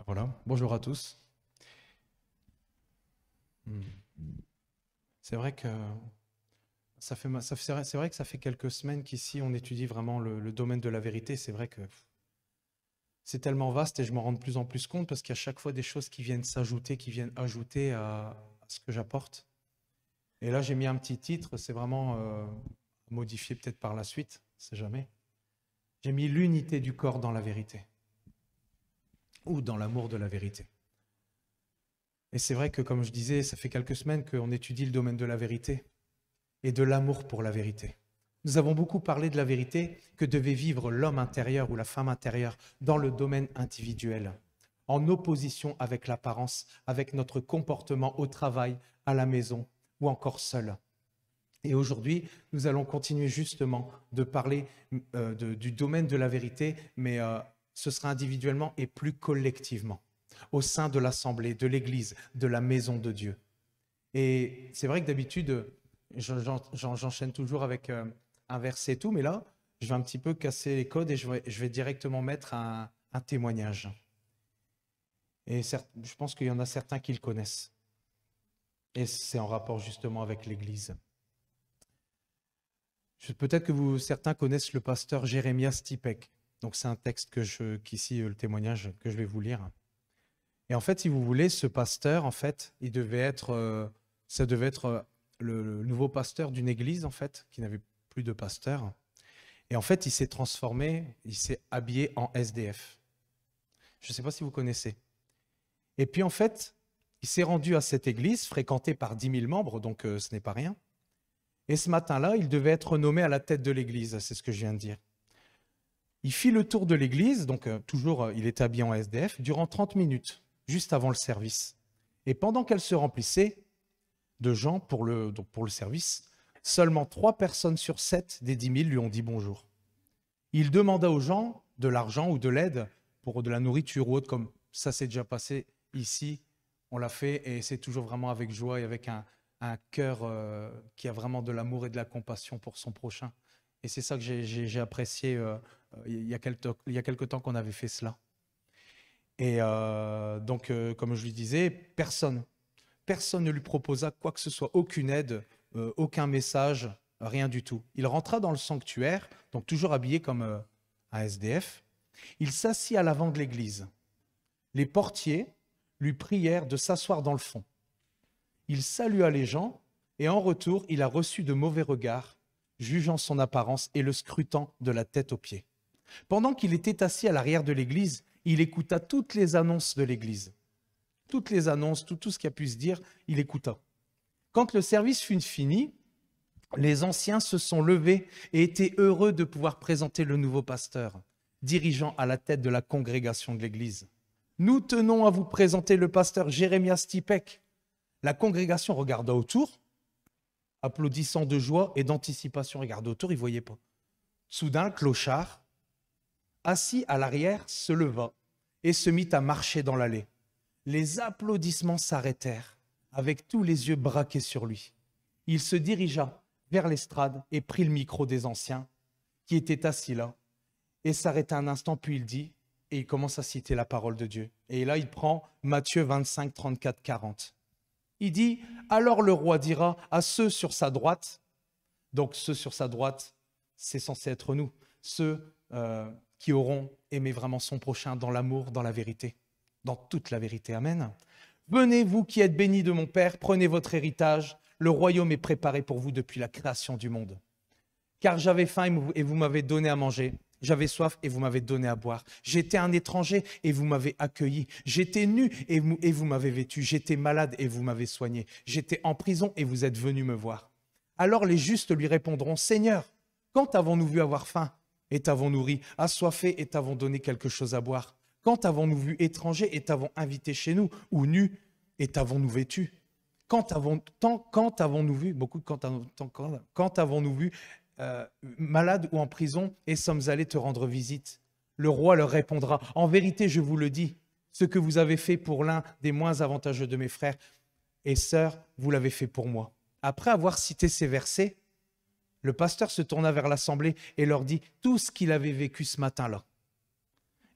Voilà, bonjour à tous. Hmm. C'est vrai que c'est vrai que ça fait quelques semaines qu'ici on étudie vraiment le domaine de la vérité. C'est vrai que c'est tellement vaste et je m'en rends de plus en plus compte parce qu'il y a chaque fois des choses qui viennent s'ajouter, qui viennent ajouter à ce que j'apporte. Et là, j'ai mis un petit titre, c'est vraiment modifié peut-être par la suite, on sait jamais. J'ai mis l'unité du corps dans la vérité ou dans l'amour de la vérité. Et c'est vrai que, comme je disais, ça fait quelques semaines qu'on étudie le domaine de la vérité et de l'amour pour la vérité. Nous avons beaucoup parlé de la vérité que devait vivre l'homme intérieur ou la femme intérieure dans le domaine individuel, en opposition avec l'apparence, avec notre comportement au travail, à la maison ou encore seul. Et aujourd'hui, nous allons continuer justement de parler du domaine de la vérité, mais ce sera individuellement et plus collectivement, au sein de l'Assemblée, de l'Église, de la maison de Dieu. Et c'est vrai que d'habitude, j'enchaîne toujours avec un verset et tout, mais là, je vais un petit peu casser les codes et je vais directement mettre un témoignage. Et je pense qu'il y en a certains qui le connaissent. Et c'est en rapport justement avec l'Église. Peut-être que certains connaissent le pasteur Jérémia Stipek. Donc c'est un texte qu'ici, le témoignage que je vais vous lire. Et en fait, si vous voulez, ce pasteur, en fait, ça devait être le nouveau pasteur d'une église, en fait, qui n'avait plus de pasteur. Et en fait, il s'est transformé, il s'est habillé en SDF. Je ne sais pas si vous connaissez. Et puis, en fait, il s'est rendu à cette église, fréquentée par 10 000 membres, donc ce n'est pas rien. Et ce matin-là, il devait être nommé à la tête de l'église, c'est ce que je viens de dire. Il fit le tour de l'église, donc toujours, il était habillé en SDF, durant 30 minutes, juste avant le service. Et pendant qu'elle se remplissait de gens pour le service, seulement 3 personnes sur 7 des 10 000 lui ont dit bonjour. Il demanda aux gens de l'argent ou de l'aide pour de la nourriture ou autre, comme ça s'est déjà passé ici, on l'a fait et c'est toujours vraiment avec joie et avec un cœur qui a vraiment de l'amour et de la compassion pour son prochain. Et c'est ça que j'ai apprécié il y a quelque temps qu'on avait fait cela. Et donc, comme je lui disais, personne ne lui proposa quoi que ce soit, aucune aide, aucun message, rien du tout. Il rentra dans le sanctuaire, donc toujours habillé comme un SDF. Il s'assit à l'avant de l'église. Les portiers lui prièrent de s'asseoir dans le fond. Il salua les gens et en retour, il a reçu de mauvais regards, jugeant son apparence et le scrutant de la tête aux pieds. Pendant qu'il était assis à l'arrière de l'église, il écouta toutes les annonces de l'église. Toutes les annonces, tout ce qu'il a pu se dire, il écouta. Quand le service fut fini, les anciens se sont levés et étaient heureux de pouvoir présenter le nouveau pasteur, dirigeant à la tête de la congrégation de l'église. Nous tenons à vous présenter le pasteur Jérémia Stipek. La congrégation regarda autour, applaudissant de joie et d'anticipation. Regarda autour, ils ne voyaient pas. Soudain, le clochard, assis à l'arrière, se leva et se mit à marcher dans l'allée. Les applaudissements s'arrêtèrent, avec tous les yeux braqués sur lui. Il se dirigea vers l'estrade et prit le micro des anciens qui étaient assis là et s'arrêta un instant, puis il dit, et il commence à citer la parole de Dieu. Et là, il prend Matthieu 25, 34, 40. Il dit, alors le roi dira à ceux sur sa droite, donc ceux sur sa droite, c'est censé être nous, ceux qui auront aimé vraiment son prochain dans l'amour, dans la vérité, dans toute la vérité. Amen. Venez, vous qui êtes bénis de mon Père, prenez votre héritage, le royaume est préparé pour vous depuis la création du monde. Car j'avais faim et vous m'avez donné à manger. J'avais soif et vous m'avez donné à boire. J'étais un étranger et vous m'avez accueilli. J'étais nu et vous m'avez vêtu. J'étais malade et vous m'avez soigné. J'étais en prison et vous êtes venus me voir. Alors les justes lui répondront, Seigneur, quand avons-nous vu avoir faim et t'avons nourri, assoiffé et t'avons donné quelque chose à boire? Quand avons-nous vu étranger et t'avons invité chez nous, ou nu et t'avons-nous vêtu? Quand avons-nous vu, quand avons-nous vu malade ou en prison et sommes allés te rendre visite? Le roi leur répondra, en vérité, je vous le dis, ce que vous avez fait pour l'un des moins avantageux de mes frères et sœurs, vous l'avez fait pour moi. Après avoir cité ces versets, le pasteur se tourna vers l'assemblée et leur dit tout ce qu'il avait vécu ce matin-là.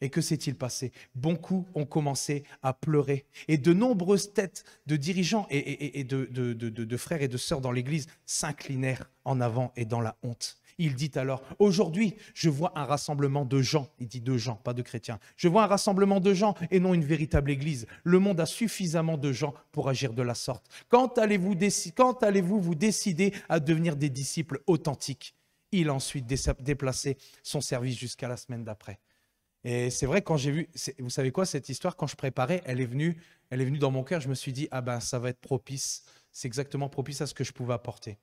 Et que s'est-il passé? Beaucoup ont commencé à pleurer. Et de nombreuses têtes de dirigeants et de frères et de sœurs dans l'Église s'inclinèrent en avant et dans la honte. Il dit alors, aujourd'hui, je vois un rassemblement de gens. Il dit de gens, pas de chrétiens. Je vois un rassemblement de gens et non une véritable Église. Le monde a suffisamment de gens pour agir de la sorte. Quand allez-vous vous décider à devenir des disciples authentiques? Il a ensuite déplacé son service jusqu'à la semaine d'après. Et c'est vrai, quand j'ai vu, vous savez quoi, cette histoire, quand je préparais, elle est venue dans mon cœur. Je me suis dit, ah ben, ça va être propice. C'est exactement propice à ce que je pouvais apporter.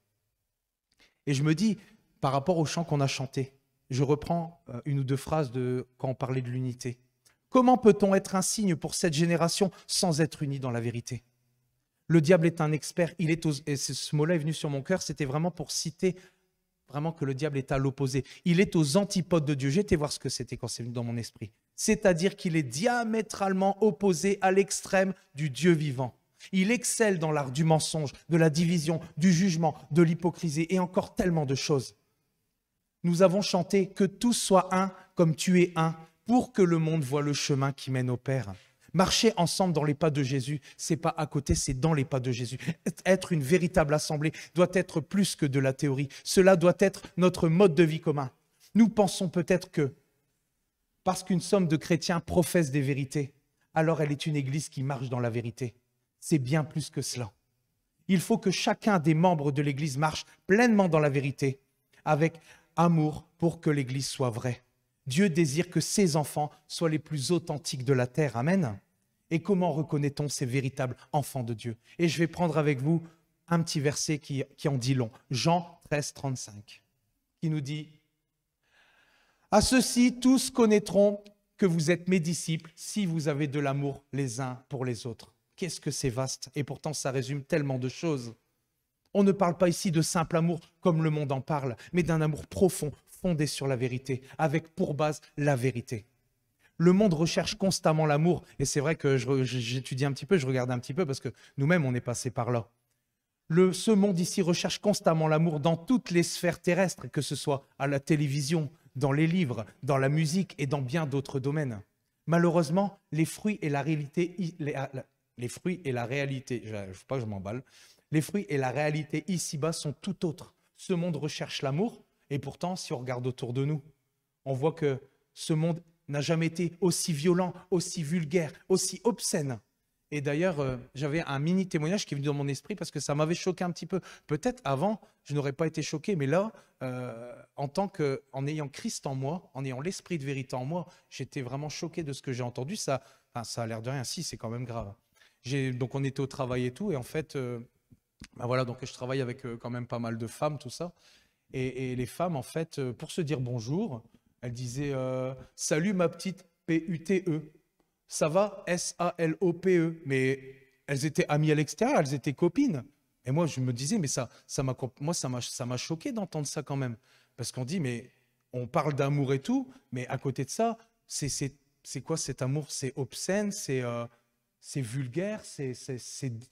Et je me dis, par rapport au chant qu'on a chanté, je reprends une ou deux phrases quand on parlait de l'unité. Comment peut-on être un signe pour cette génération sans être unis dans la vérité? Le diable est un expert. Et ce mot-là est venu sur mon cœur, c'était vraiment pour citer vraiment que le diable est à l'opposé. Il est aux antipodes de Dieu. J'ai été voir ce que c'était quand c'est venu dans mon esprit. C'est-à-dire qu'il est diamétralement opposé à l'extrême du Dieu vivant. Il excelle dans l'art du mensonge, de la division, du jugement, de l'hypocrisie et encore tellement de choses. Nous avons chanté « Que tous soient un comme tu es un » pour que le monde voie le chemin qui mène au Père. Marcher ensemble dans les pas de Jésus, c'est pas à côté, c'est dans les pas de Jésus. Être une véritable assemblée doit être plus que de la théorie. Cela doit être notre mode de vie commun. Nous pensons peut-être que, parce qu'une somme de chrétiens professe des vérités, alors elle est une église qui marche dans la vérité. C'est bien plus que cela. Il faut que chacun des membres de l'église marche pleinement dans la vérité, avec amour pour que l'église soit vraie. Dieu désire que ses enfants soient les plus authentiques de la terre. Amen. Et comment reconnaît-on ces véritables enfants de Dieu? Et je vais prendre avec vous un petit verset qui en dit long. Jean 13, 35, qui nous dit « À ceux-ci, tous connaîtront que vous êtes mes disciples si vous avez de l'amour les uns pour les autres. » Qu'est-ce que c'est vaste? Et pourtant, ça résume tellement de choses. On ne parle pas ici de simple amour comme le monde en parle, mais d'un amour profond, fondé sur la vérité, avec pour base la vérité. Le monde recherche constamment l'amour, et c'est vrai que j'étudie un petit peu, je regarde un petit peu, parce que nous-mêmes, on est passé par là. Ce monde ici recherche constamment l'amour dans toutes les sphères terrestres, que ce soit à la télévision, dans les livres, dans la musique et dans bien d'autres domaines. Malheureusement, les fruits et la réalité, il ne faut pas que je m'emballe, les fruits et la réalité ici-bas sont tout autres. Ce monde recherche l'amour, et pourtant, si on regarde autour de nous, on voit que ce monde n'a jamais été aussi violent, aussi vulgaire, aussi obscène. Et d'ailleurs, j'avais un mini témoignage qui est venu dans mon esprit parce que ça m'avait choqué un petit peu. Peut-être avant, je n'aurais pas été choqué, mais là, en ayant Christ en moi, en ayant l'esprit de vérité en moi, j'étais vraiment choqué de ce que j'ai entendu. Ça a l'air de rien, si, c'est quand même grave. Donc on était au travail et tout, et en fait, voilà, donc je travaille avec quand même pas mal de femmes, tout ça. Et les femmes, en fait, pour se dire bonjour, elles disaient « Salut ma petite P-U-T-E ». Ça va, S-A-L-O-P-E. Mais elles étaient amies à l'extérieur, elles étaient copines. Et moi, je me disais, mais ça m'a choqué d'entendre ça quand même. Parce qu'on dit, mais on parle d'amour et tout, mais à côté de ça, c'est quoi cet amour? C'est obscène, c'est vulgaire,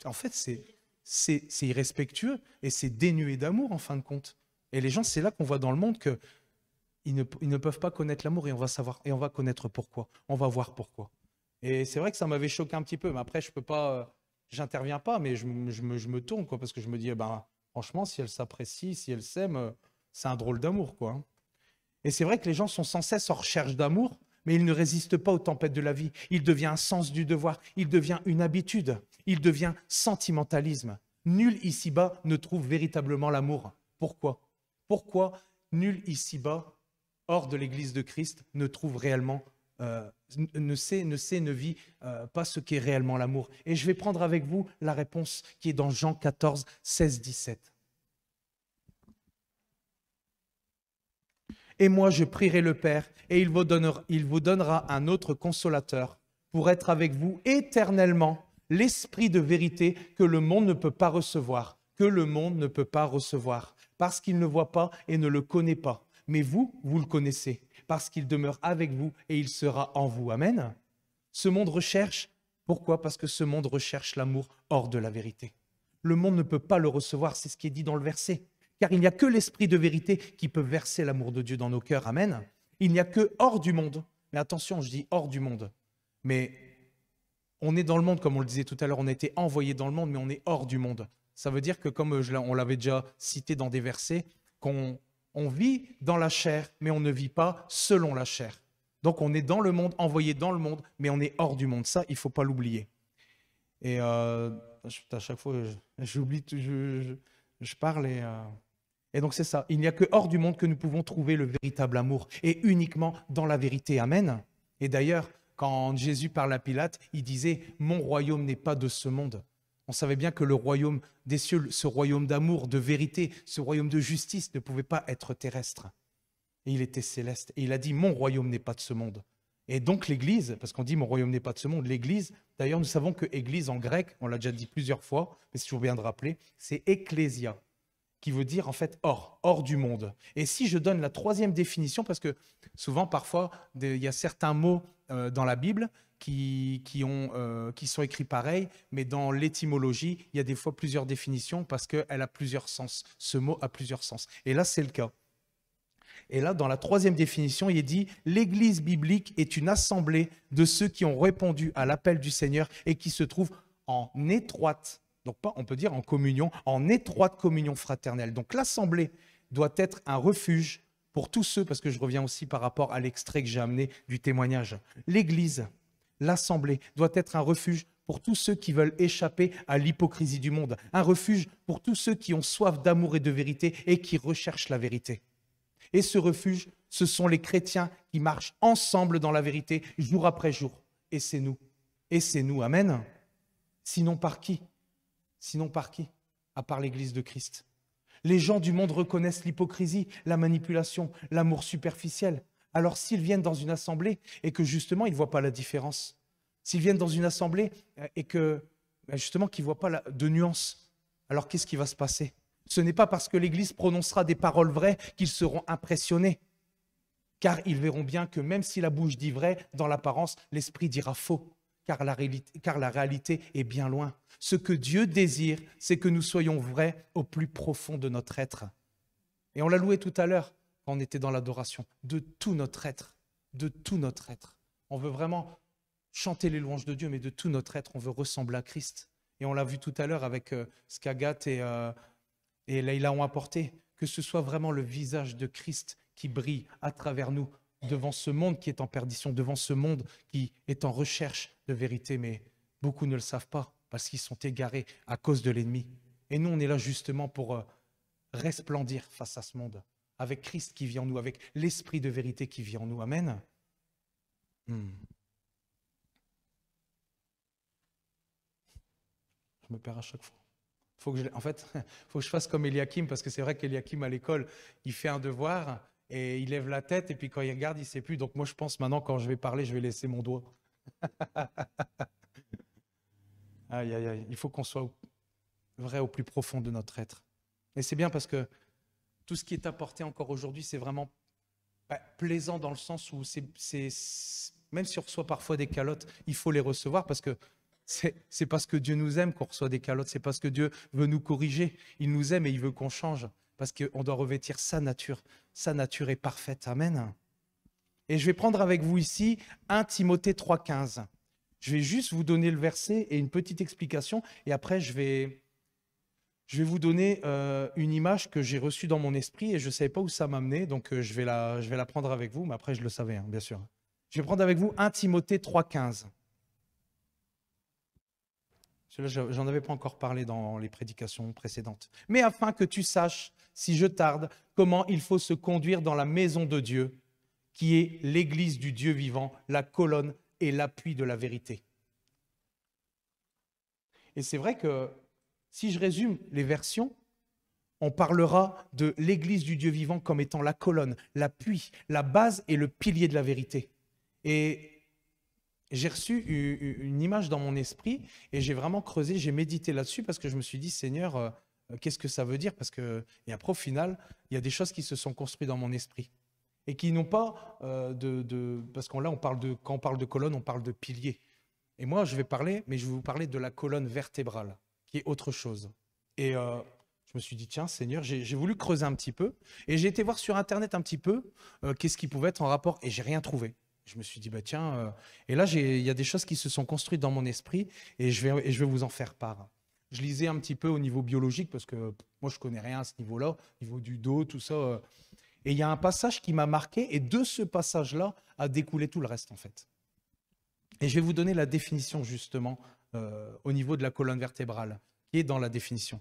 en fait, c'est irrespectueux et c'est dénué d'amour en fin de compte. Et les gens, c'est là qu'on voit dans le monde qu'ils ne peuvent pas connaître l'amour et on va savoir, et on va connaître pourquoi. On va voir pourquoi. Et c'est vrai que ça m'avait choqué un petit peu, mais après, je peux pas, j'interviens pas, mais je me tourne, quoi, parce que je me dis, eh ben, franchement, si elle s'apprécie, si elle s'aime, c'est un drôle d'amour, quoi. Et c'est vrai que les gens sont sans cesse en recherche d'amour, mais ils ne résistent pas aux tempêtes de la vie. Il devient un sens du devoir, il devient une habitude, il devient sentimentalisme. Nul ici-bas ne trouve véritablement l'amour. Pourquoi? Pourquoi nul ici-bas, hors de l'Église de Christ, ne trouve réellement ne vit pas ce qu'est réellement l'amour. Et je vais prendre avec vous la réponse qui est dans Jean 14, 16, 17. Et moi, je prierai le Père, et il vous donnera un autre consolateur pour être avec vous éternellement, l'esprit de vérité que le monde ne peut pas recevoir, parce qu'il ne voit pas et ne le connaît pas. Mais vous, vous le connaissez, parce qu'il demeure avec vous et il sera en vous. Amen. Ce monde recherche, pourquoi? Parce que ce monde recherche l'amour hors de la vérité. Le monde ne peut pas le recevoir, c'est ce qui est dit dans le verset. Car il n'y a que l'esprit de vérité qui peut verser l'amour de Dieu dans nos cœurs. Amen. Il n'y a que hors du monde, Mais attention, je dis hors du monde. Mais on est dans le monde, comme on le disait tout à l'heure, on a été envoyé dans le monde, mais on est hors du monde. Ça veut dire que, comme on l'avait déjà cité dans des versets, on vit dans la chair, mais on ne vit pas selon la chair. Donc on est dans le monde, envoyé dans le monde, mais on est hors du monde. Ça, il ne faut pas l'oublier. Et à chaque fois, j'oublie, je parle et donc c'est ça. Il n'y a que hors du monde que nous pouvons trouver le véritable amour et uniquement dans la vérité. Amen. Et d'ailleurs, quand Jésus parle à Pilate, il disait « Mon royaume n'est pas de ce monde ». On savait bien que le royaume des cieux, ce royaume d'amour, de vérité, ce royaume de justice ne pouvait pas être terrestre. Et il était céleste. Et il a dit « Mon royaume n'est pas de ce monde ». Et donc l'Église, parce qu'on dit « Mon royaume n'est pas de ce monde », l'Église, d'ailleurs nous savons que Église en grec, on l'a déjà dit plusieurs fois, mais c'est toujours bien de rappeler, c'est ecclésia, qui veut dire en fait hors du monde. Et si je donne la troisième définition, parce que souvent, parfois, il y a certains mots dans la Bible qui sont écrits pareil, mais dans l'étymologie, il y a des fois plusieurs définitions parce qu'elle a plusieurs sens. Ce mot a plusieurs sens. Et là, c'est le cas. Et là, dans la troisième définition, il est dit « L'Église biblique est une assemblée de ceux qui ont répondu à l'appel du Seigneur et qui se trouvent en étroite, donc pas, on peut dire en communion, en étroite communion fraternelle. » Donc l'assemblée doit être un refuge pour tous ceux, parce que je reviens aussi par rapport à l'extrait que j'ai amené du témoignage. L'Église, l'assemblée doit être un refuge pour tous ceux qui veulent échapper à l'hypocrisie du monde, un refuge pour tous ceux qui ont soif d'amour et de vérité et qui recherchent la vérité. Et ce refuge, ce sont les chrétiens qui marchent ensemble dans la vérité, jour après jour. Et c'est nous. Et c'est nous. Amen. Sinon par qui? Sinon par qui? À part l'Église de Christ. Les gens du monde reconnaissent l'hypocrisie, la manipulation, l'amour superficiel. Alors s'ils viennent dans une assemblée et que justement ils ne voient pas la différence, s'ils viennent dans une assemblée et que justement qu'ils ne voient pas de nuance, alors qu'est-ce qui va se passer? Ce n'est pas parce que l'Église prononcera des paroles vraies qu'ils seront impressionnés, car ils verront bien que même si la bouche dit vrai, dans l'apparence, l'esprit dira faux, car la réalité est bien loin. Ce que Dieu désire, c'est que nous soyons vrais au plus profond de notre être. Et on l'a loué tout à l'heure, quand on était dans l'adoration, de tout notre être, de tout notre être. On veut vraiment chanter les louanges de Dieu, mais de tout notre être, on veut ressembler à Christ. Et on l'a vu tout à l'heure avec ce qu'Agathe et Leïla ont apporté, que ce soit vraiment le visage de Christ qui brille à travers nous, devant ce monde qui est en perdition, devant ce monde qui est en recherche de vérité, mais beaucoup ne le savent pas parce qu'ils sont égarés à cause de l'ennemi. Et nous, on est là justement pour resplendir face à ce monde, avec Christ qui vit en nous, avec l'esprit de vérité qui vit en nous. Amen. Je me perds à chaque fois. En fait, il faut que je fasse comme Eliakim, parce que c'est vrai qu'Eliakim, à l'école, il fait un devoir et il lève la tête, et puis quand il regarde, il ne sait plus. Donc moi, je pense maintenant, quand je vais parler, je vais laisser mon doigt. Aïe, aïe, aïe. Il faut qu'on soit vrai au plus profond de notre être. Et c'est bien parce que tout ce qui est apporté encore aujourd'hui, c'est vraiment plaisant dans le sens où même si on reçoit parfois des calottes, il faut les recevoir parce que c'est parce que Dieu nous aime qu'on reçoit des calottes, c'est parce que Dieu veut nous corriger. Il nous aime et il veut qu'on change parce qu'on doit revêtir sa nature. Sa nature est parfaite. Amen. Et je vais prendre avec vous ici 1 Timothée 3,15. Je vais juste vous donner le verset et une petite explication et après je vais vous donner une image que j'ai reçue dans mon esprit et je ne savais pas où ça m'amenait, donc je vais la prendre avec vous, mais après je le savais, bien sûr. Je vais prendre avec vous 1 Timothée 3,15. Celui-là, j'en avais pas encore parlé dans les prédications précédentes. Mais afin que tu saches, si je tarde, comment il faut se conduire dans la maison de Dieu, qui est l'église du Dieu vivant, la colonne et l'appui de la vérité. Et c'est vrai que si je résume les versions, on parlera de l'église du Dieu vivant comme étant la colonne, l'appui, la base et le pilier de la vérité. Et j'ai reçu une image dans mon esprit et j'ai vraiment creusé, j'ai médité là-dessus parce que je me suis dit, Seigneur, qu'est-ce que ça veut dire? Et après, au final, il y a des choses qui se sont construites dans mon esprit et qui n'ont pas parce qu'on là, quand on parle de colonne, on parle de pilier. Et moi, je vais vous parler de la colonne vertébrale, qui est autre chose. Et je me suis dit, tiens, Seigneur, j'ai voulu creuser un petit peu et j'ai été voir sur Internet un petit peu qu'est-ce qui pouvait être en rapport et j'ai rien trouvé. Je me suis dit, bah tiens, et là, il y a des choses qui se sont construites dans mon esprit et je vais vous en faire part. Je lisais un petit peu au niveau biologique parce que moi, je connais rien à ce niveau-là, au niveau du dos, tout ça. Et il y a un passage qui m'a marqué et de ce passage-là a découlé tout le reste, en fait. Et je vais vous donner la définition, justement, au niveau de la colonne vertébrale, qui est dans la définition.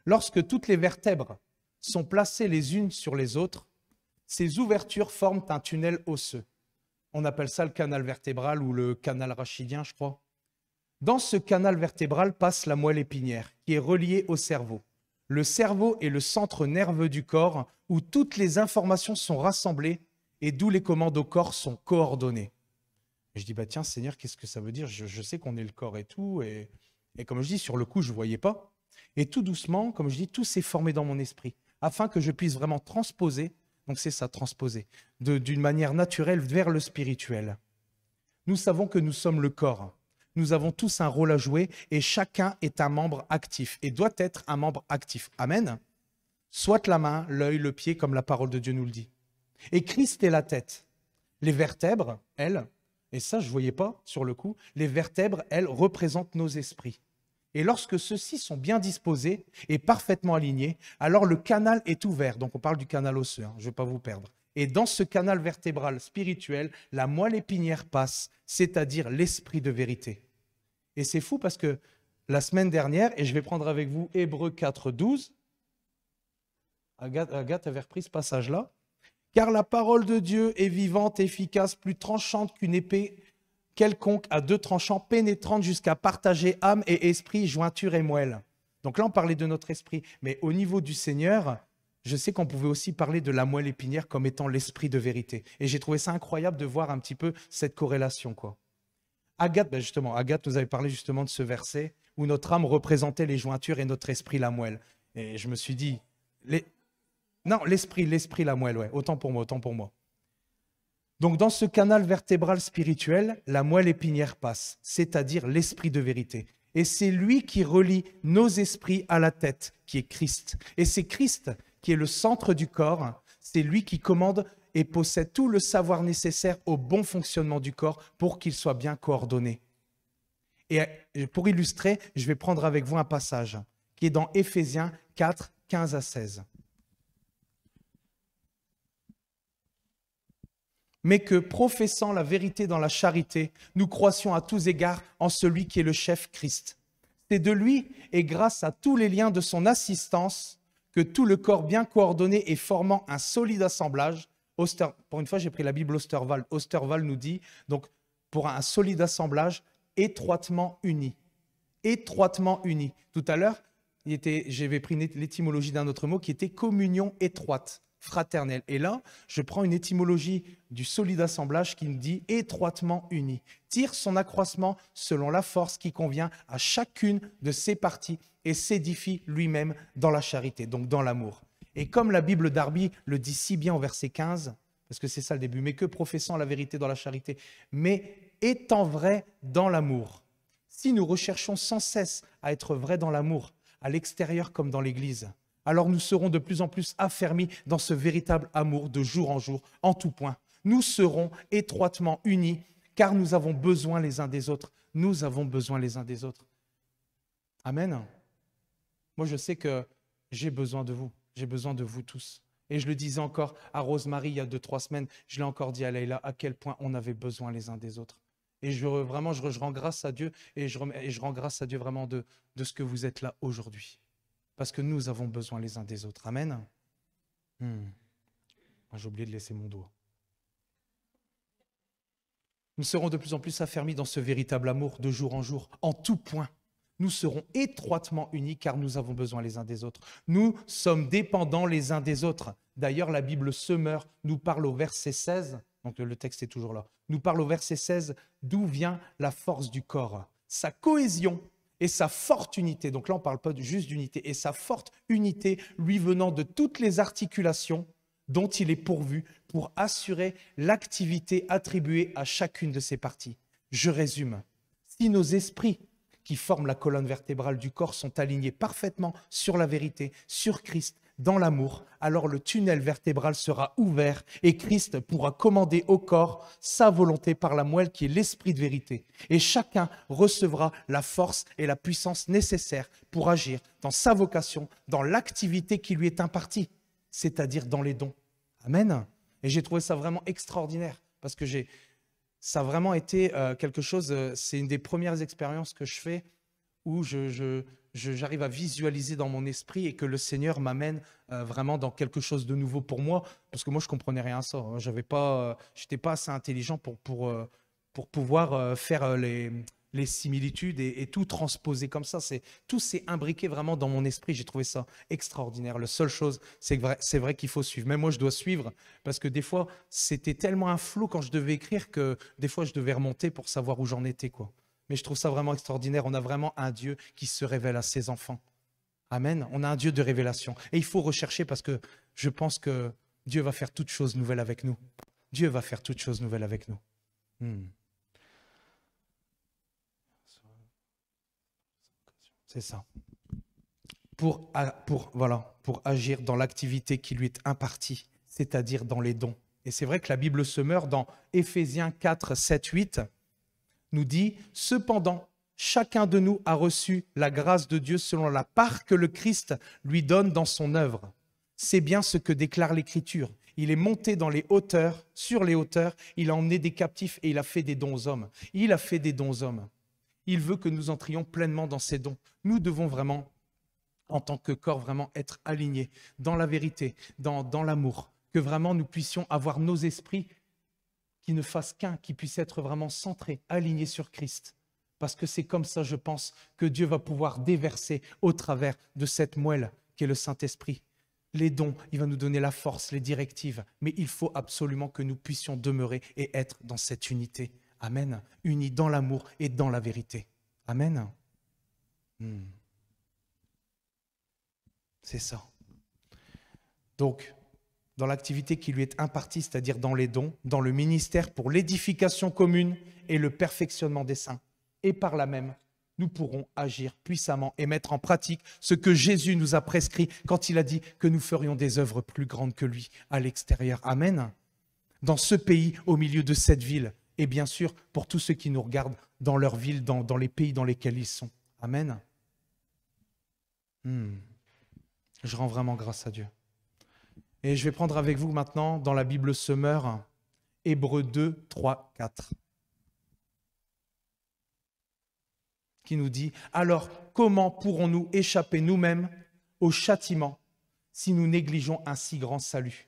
Lorsque toutes les vertèbres sont placées les unes sur les autres, ces ouvertures forment un tunnel osseux. On appelle ça le canal vertébral ou le canal rachidien, je crois. Dans ce canal vertébral passe la moelle épinière, qui est reliée au cerveau. Le cerveau est le centre nerveux du corps où toutes les informations sont rassemblées et d'où les commandes au corps sont coordonnées. Et je dis, bah tiens, Seigneur, qu'est-ce que ça veut dire? Je sais qu'on est le corps et tout. Et comme je dis, sur le coup, je ne voyais pas. Et tout doucement, comme je dis, tout s'est formé dans mon esprit, afin que je puisse vraiment transposer. Donc c'est ça, transposer, d'une manière naturelle vers le spirituel. Nous savons que nous sommes le corps. Nous avons tous un rôle à jouer et chacun est un membre actif et doit être un membre actif. Amen. Soit la main, l'œil, le pied, comme la parole de Dieu nous le dit. Et Christ est la tête. Les vertèbres, elles, et ça je ne voyais pas sur le coup, les vertèbres, elles, représentent nos esprits. Et lorsque ceux-ci sont bien disposés et parfaitement alignés, alors le canal est ouvert. Donc on parle du canal osseux, hein, je ne vais pas vous perdre. Et dans ce canal vertébral spirituel, la moelle épinière passe, c'est-à-dire l'esprit de vérité. Et c'est fou parce que la semaine dernière, et je vais prendre avec vous Hébreux 4, 12, Agathe avait repris ce passage-là, car la parole de Dieu est vivante, efficace, plus tranchante qu'une épée quelconque à deux tranchants, pénétrante jusqu'à partager âme et esprit, jointure et moelle. Donc là, on parlait de notre esprit. Mais au niveau du Seigneur, je sais qu'on pouvait aussi parler de la moelle épinière comme étant l'esprit de vérité. Et j'ai trouvé ça incroyable de voir un petit peu cette corrélation, quoi. Agathe, ben justement, Agathe nous avait parlé justement de ce verset où notre âme représentait les jointures et notre esprit la moelle. Et je me suis dit, non, l'esprit, la moelle, ouais, autant pour moi, autant pour moi. Donc dans ce canal vertébral spirituel, la moelle épinière passe, c'est-à-dire l'esprit de vérité. Et c'est lui qui relie nos esprits à la tête, qui est Christ. Et c'est Christ qui est le centre du corps, c'est lui qui commande et possède tout le savoir nécessaire au bon fonctionnement du corps pour qu'il soit bien coordonné. Et pour illustrer, je vais prendre avec vous un passage qui est dans Éphésiens 4, 15 à 16. Mais que, professant la vérité dans la charité, nous croissions à tous égards en celui qui est le chef Christ. C'est de lui et grâce à tous les liens de son assistance que tout le corps bien coordonné et formant un solide assemblage, pour une fois j'ai pris la Bible Osterwald, Osterwald nous dit, donc pour un solide assemblage étroitement uni. Étroitement uni. Tout à l'heure, j'avais pris l'étymologie d'un autre mot qui était communion étroite. Fraternel. Et là, je prends une étymologie du solide assemblage qui nous dit étroitement uni. Tire son accroissement selon la force qui convient à chacune de ses parties et s'édifie lui-même dans la charité, donc dans l'amour. Et comme la Bible d'Arby le dit si bien au verset 15, parce que c'est ça le début, mais que professant la vérité dans la charité, mais étant vrai dans l'amour. Si nous recherchons sans cesse à être vrais dans l'amour, à l'extérieur comme dans l'Église, alors nous serons de plus en plus affermis dans ce véritable amour de jour en jour, en tout point. Nous serons étroitement unis, car nous avons besoin les uns des autres. Nous avons besoin les uns des autres. Amen. Moi, je sais que j'ai besoin de vous. J'ai besoin de vous tous. Et je le disais encore à Rosemary il y a 2-3 semaines, je l'ai encore dit à Leïla, à quel point on avait besoin les uns des autres. Et je rends grâce à Dieu, et je rends grâce à Dieu vraiment de ce que vous êtes là aujourd'hui. Parce que nous avons besoin les uns des autres. Amen. J'ai oublié de laisser mon doigt. Nous serons de plus en plus affermis dans ce véritable amour de jour en jour, en tout point. Nous serons étroitement unis car nous avons besoin les uns des autres. Nous sommes dépendants les uns des autres. D'ailleurs, la Bible Semeur nous parle au verset 16, donc le texte est toujours là, nous parle au verset 16 d'où vient la force du corps, sa cohésion et sa forte unité. Donc là, on ne parle pas juste d'unité. Et sa forte unité lui venant de toutes les articulations dont il est pourvu pour assurer l'activité attribuée à chacune de ses parties. Je résume. Si nos esprits qui forment la colonne vertébrale du corps sont alignés parfaitement sur la vérité, sur Christ, dans l'amour, alors le tunnel vertébral sera ouvert et Christ pourra commander au corps sa volonté par la moelle qui est l'esprit de vérité. Et chacun recevra la force et la puissance nécessaires pour agir dans sa vocation, dans l'activité qui lui est impartie, c'est-à-dire dans les dons. Amen. Et j'ai trouvé ça vraiment extraordinaire parce que ça a vraiment été quelque chose, c'est une des premières expériences que je fais où j'arrive à visualiser dans mon esprit et que le Seigneur m'amène vraiment dans quelque chose de nouveau pour moi, parce que moi, je ne comprenais rien à ça. Hein. Je n'étais pas assez intelligent pour pouvoir faire les similitudes et tout transposer comme ça. Tout s'est imbriqué vraiment dans mon esprit. J'ai trouvé ça extraordinaire. La seule chose, c'est vrai qu'il faut suivre. Même moi, je dois suivre, parce que des fois, c'était tellement un flou quand je devais écrire que des fois, je devais remonter pour savoir où j'en étais, quoi. Mais je trouve ça vraiment extraordinaire. On a vraiment un Dieu qui se révèle à ses enfants. Amen. On a un Dieu de révélation. Et il faut rechercher parce que je pense que Dieu va faire toutes choses nouvelles avec nous. Dieu va faire toutes choses nouvelles avec nous. C'est ça. Pour agir dans l'activité qui lui est impartie, c'est-à-dire dans les dons. Et c'est vrai que la Bible se meurt dans Éphésiens 4, 7, 8. Nous dit, cependant, chacun de nous a reçu la grâce de Dieu selon la part que le Christ lui donne dans son œuvre. C'est bien ce que déclare l'Écriture. Il est monté dans les hauteurs, sur les hauteurs, il a emmené des captifs et il a fait des dons aux hommes. Il a fait des dons aux hommes. Il veut que nous entrions pleinement dans ces dons. Nous devons vraiment, en tant que corps, vraiment être alignés dans la vérité, dans l'amour, que vraiment nous puissions avoir nos esprits qui ne fasse qu'un, qui puisse être vraiment centré, aligné sur Christ. Parce que c'est comme ça, je pense, que Dieu va pouvoir déverser au travers de cette moelle qui est le Saint-Esprit. Les dons, il va nous donner la force, les directives, mais il faut absolument que nous puissions demeurer et être dans cette unité. Amen. Unis dans l'amour et dans la vérité. Amen. C'est ça. Donc, dans l'activité qui lui est impartie, c'est-à-dire dans les dons, dans le ministère pour l'édification commune et le perfectionnement des saints. Et par là même, nous pourrons agir puissamment et mettre en pratique ce que Jésus nous a prescrit quand il a dit que nous ferions des œuvres plus grandes que lui à l'extérieur. Amen. Dans ce pays, au milieu de cette ville, et bien sûr pour tous ceux qui nous regardent dans leur ville, dans les pays dans lesquels ils sont. Amen. Je rends vraiment grâce à Dieu. Et je vais prendre avec vous maintenant, dans la Bible Semeur, Hébreux 2, 3, 4, qui nous dit « Alors, comment pourrons-nous échapper nous-mêmes au châtiment si nous négligeons un si grand salut ?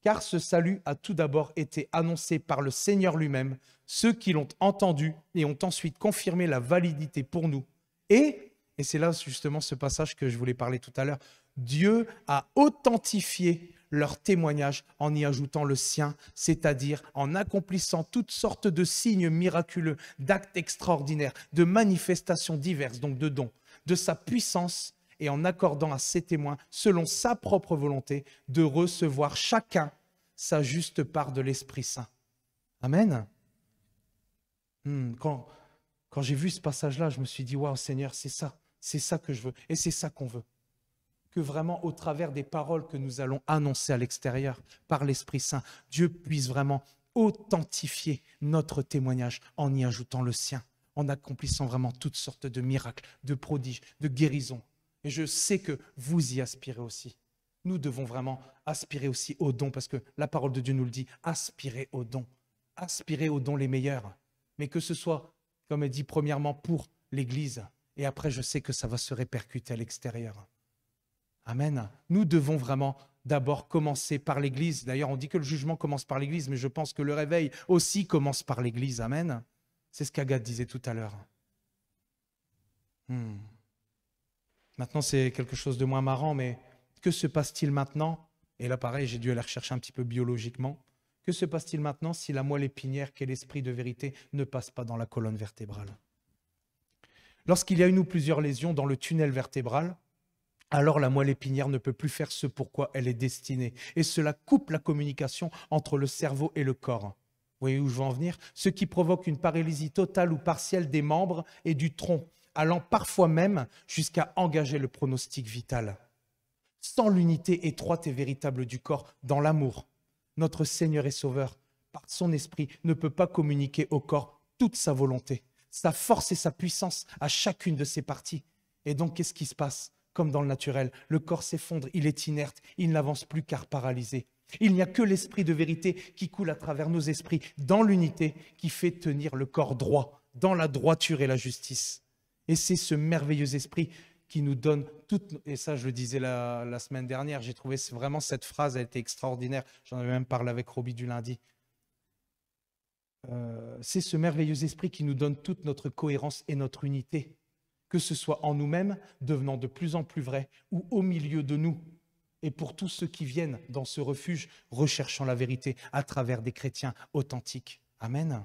Car ce salut a tout d'abord été annoncé par le Seigneur lui-même, ceux qui l'ont entendu et ont ensuite confirmé la validité pour nous. Et c'est là justement ce passage que je voulais parler tout à l'heure, Dieu a authentifié leur témoignage en y ajoutant le sien, c'est-à-dire en accomplissant toutes sortes de signes miraculeux, d'actes extraordinaires, de manifestations diverses, donc de dons, de sa puissance, et en accordant à ses témoins, selon sa propre volonté, de recevoir chacun sa juste part de l'Esprit Saint. Amen. Quand j'ai vu ce passage-là, je me suis dit, waouh Seigneur, c'est ça que je veux, et c'est ça qu'on veut. Que vraiment, au travers des paroles que nous allons annoncer à l'extérieur par l'Esprit Saint, Dieu puisse vraiment authentifier notre témoignage en y ajoutant le sien, en accomplissant vraiment toutes sortes de miracles, de prodiges, de guérisons. Et je sais que vous y aspirez aussi. Nous devons vraiment aspirer aussi aux dons, parce que la parole de Dieu nous le dit, aspirez aux dons les meilleurs. Mais que ce soit, comme elle dit, premièrement pour l'Église, et après je sais que ça va se répercuter à l'extérieur. Amen. Nous devons vraiment d'abord commencer par l'Église. D'ailleurs, on dit que le jugement commence par l'Église, mais je pense que le réveil aussi commence par l'Église. Amen. C'est ce qu'Agathe disait tout à l'heure. Maintenant, c'est quelque chose de moins marrant, mais que se passe-t-il maintenant? Et là, pareil, j'ai dû aller rechercher un petit peu biologiquement. Que se passe-t-il maintenant si la moelle épinière, qui est l'esprit de vérité, ne passe pas dans la colonne vertébrale? Lorsqu'il y a une ou plusieurs lésions dans le tunnel vertébral, alors la moelle épinière ne peut plus faire ce pourquoi elle est destinée. Et cela coupe la communication entre le cerveau et le corps. Vous voyez où je veux en venir? Ce qui provoque une paralysie totale ou partielle des membres et du tronc, allant parfois même jusqu'à engager le pronostic vital. sans l'unité étroite et véritable du corps dans l'amour. Notre Seigneur et Sauveur, par son esprit, ne peut pas communiquer au corps toute sa volonté, sa force et sa puissance à chacune de ses parties. Et donc, qu'est-ce qui se passe? Comme dans le naturel, le corps s'effondre, il est inerte, il n'avance plus car paralysé. Il n'y a que l'esprit de vérité qui coule à travers nos esprits, dans l'unité, qui fait tenir le corps droit, dans la droiture et la justice. Et c'est ce merveilleux esprit qui nous donne toute... Et ça, je le disais la semaine dernière, j'ai trouvé vraiment cette phrase, elle était extraordinaire. J'en avais même parlé avec Roby du lundi. C'est ce merveilleux esprit qui nous donne toute notre cohérence et notre unité, que ce soit en nous-mêmes, devenant de plus en plus vrais, ou au milieu de nous. Et pour tous ceux qui viennent dans ce refuge, recherchant la vérité à travers des chrétiens authentiques. Amen.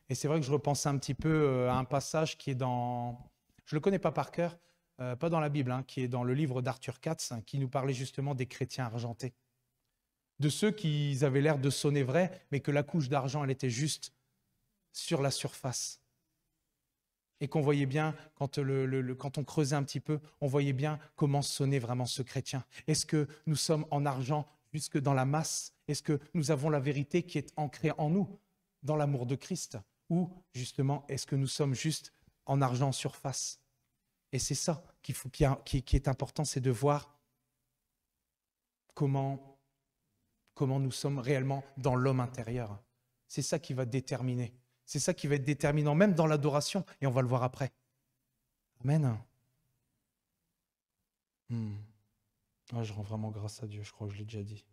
Et c'est vrai que je repensais un petit peu à un passage qui est dans... Je ne le connais pas par cœur, pas dans la Bible, hein, qui est dans le livre d'Arthur Katz, qui nous parlait justement des chrétiens argentés. De ceux qui avaient l'air de sonner vrai, mais que la couche d'argent, elle était juste sur la surface. Et qu'on voyait bien, quand on creusait un petit peu, on voyait bien comment sonnait vraiment ce chrétien. Est-ce que nous sommes en argent jusque dans la masse? Est-ce que nous avons la vérité qui est ancrée en nous, dans l'amour de Christ? Ou justement, est-ce que nous sommes juste en argent en surface? Et c'est ça qui est important, c'est de voir comment nous sommes réellement dans l'homme intérieur. C'est ça qui va déterminer. C'est ça qui va être déterminant, même dans l'adoration, et on va le voir après. Amen. Ah, je rends vraiment grâce à Dieu, je crois que je l'ai déjà dit.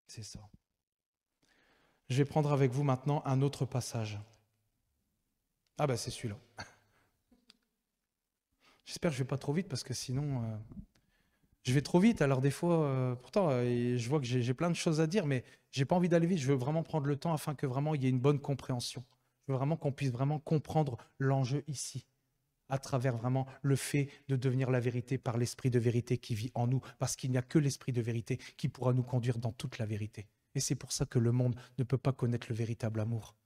C'est ça. Je vais prendre avec vous maintenant un autre passage. Ah ben c'est celui-là. J'espère que je ne vais pas trop vite parce que sinon, je vais trop vite. Alors des fois, pourtant, je vois que j'ai plein de choses à dire, mais je n'ai pas envie d'aller vite. Je veux vraiment prendre le temps afin que vraiment il y ait une bonne compréhension. Je veux vraiment qu'on puisse vraiment comprendre l'enjeu ici, à travers vraiment le fait de devenir la vérité par l'esprit de vérité qui vit en nous, parce qu'il n'y a que l'esprit de vérité qui pourra nous conduire dans toute la vérité. Et c'est pour ça que le monde ne peut pas connaître le véritable amour,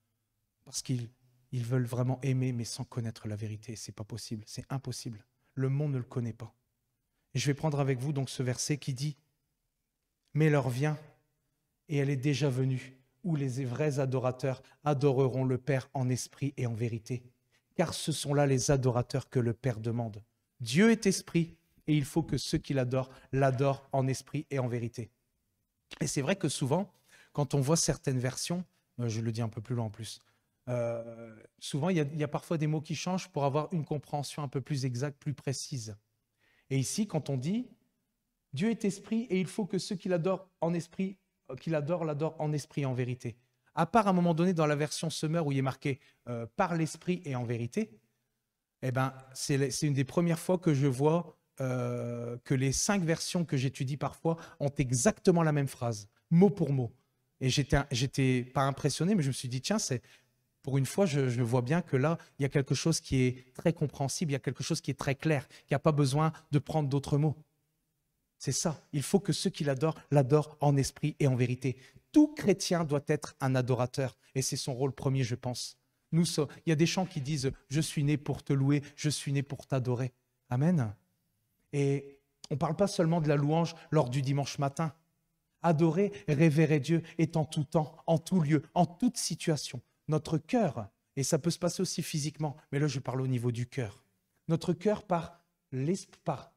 parce qu'ils veulent vraiment aimer, mais sans connaître la vérité. C'est pas possible, c'est impossible. Le monde ne le connaît pas. Et je vais prendre avec vous donc ce verset qui dit « Mais l'heure vient, et elle est déjà venue, où les vrais adorateurs adoreront le Père en esprit et en vérité. Car ce sont là les adorateurs que le Père demande. Dieu est esprit, et il faut que ceux qui l'adorent, l'adorent en esprit et en vérité. » Et c'est vrai que souvent, quand on voit certaines versions, je le dis un peu plus loin en plus, souvent il y a parfois des mots qui changent pour avoir une compréhension un peu plus exacte, plus précise. Et ici, quand on dit « Dieu est esprit et il faut que ceux qui l'adorent en esprit, l'adorent en esprit et en vérité ». À part à un moment donné dans la version Summer où il est marqué « par l'esprit et en vérité », eh ben, c'est une des premières fois que je vois que les 5 versions que j'étudie parfois ont exactement la même phrase, mot pour mot. Et j'étais pas impressionné, mais je me suis dit, tiens, pour une fois, je vois bien que là, il y a quelque chose qui est très compréhensible, il y a quelque chose qui est très clair, qui n'a pas besoin de prendre d'autres mots. C'est ça. Il faut que ceux qui l'adorent en esprit et en vérité. Tout chrétien doit être un adorateur, et c'est son rôle premier, je pense. Il y a des chants qui disent « Je suis né pour te louer, je suis né pour t'adorer ». Amen. Et on ne parle pas seulement de la louange lors du dimanche matin. Adorer, révérer Dieu est en tout temps, en tout lieu, en toute situation. Notre cœur, et ça peut se passer aussi physiquement, mais là je parle au niveau du cœur. Notre cœur, par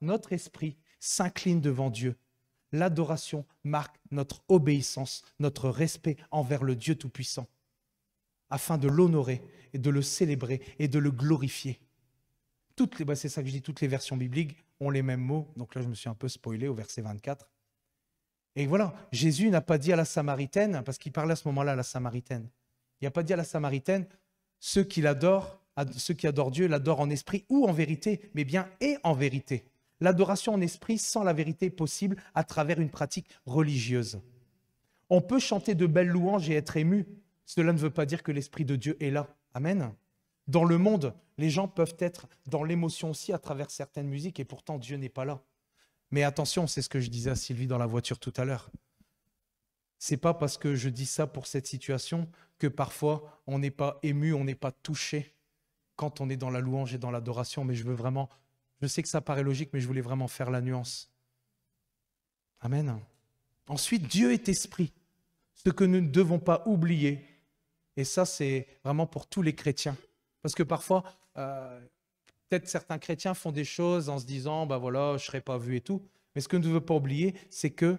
notre esprit, s'incline devant Dieu. L'adoration marque notre obéissance, notre respect envers le Dieu Tout-Puissant, afin de l'honorer et de le célébrer et de le glorifier. C'est ça que je dis, toutes les versions bibliques ont les mêmes mots. Donc là, je me suis un peu spoilé au verset 24. Et voilà, Jésus n'a pas dit à la Samaritaine, parce qu'il parlait à ce moment-là à la Samaritaine, il n'a pas dit à la Samaritaine, ceux qui adorent Dieu l'adorent en esprit ou en vérité, mais bien et en vérité. L'adoration en esprit sans la vérité est possible à travers une pratique religieuse. On peut chanter de belles louanges et être ému. Cela ne veut pas dire que l'Esprit de Dieu est là. Amen. Dans le monde, les gens peuvent être dans l'émotion aussi à travers certaines musiques et pourtant Dieu n'est pas là. Mais attention, c'est ce que je disais à Sylvie dans la voiture tout à l'heure. C'est pas parce que je dis ça pour cette situation que parfois on n'est pas ému, on n'est pas touché. quand on est dans la louange et dans l'adoration, mais je sais que ça paraît logique, mais je voulais vraiment faire la nuance. Amen. Ensuite, Dieu est esprit, ce que nous ne devons pas oublier. Et ça, c'est vraiment pour tous les chrétiens. Parce que parfois, peut-être certains chrétiens font des choses en se disant, ben voilà, je ne serai pas vu et tout. Mais ce que nous ne devons pas oublier, c'est que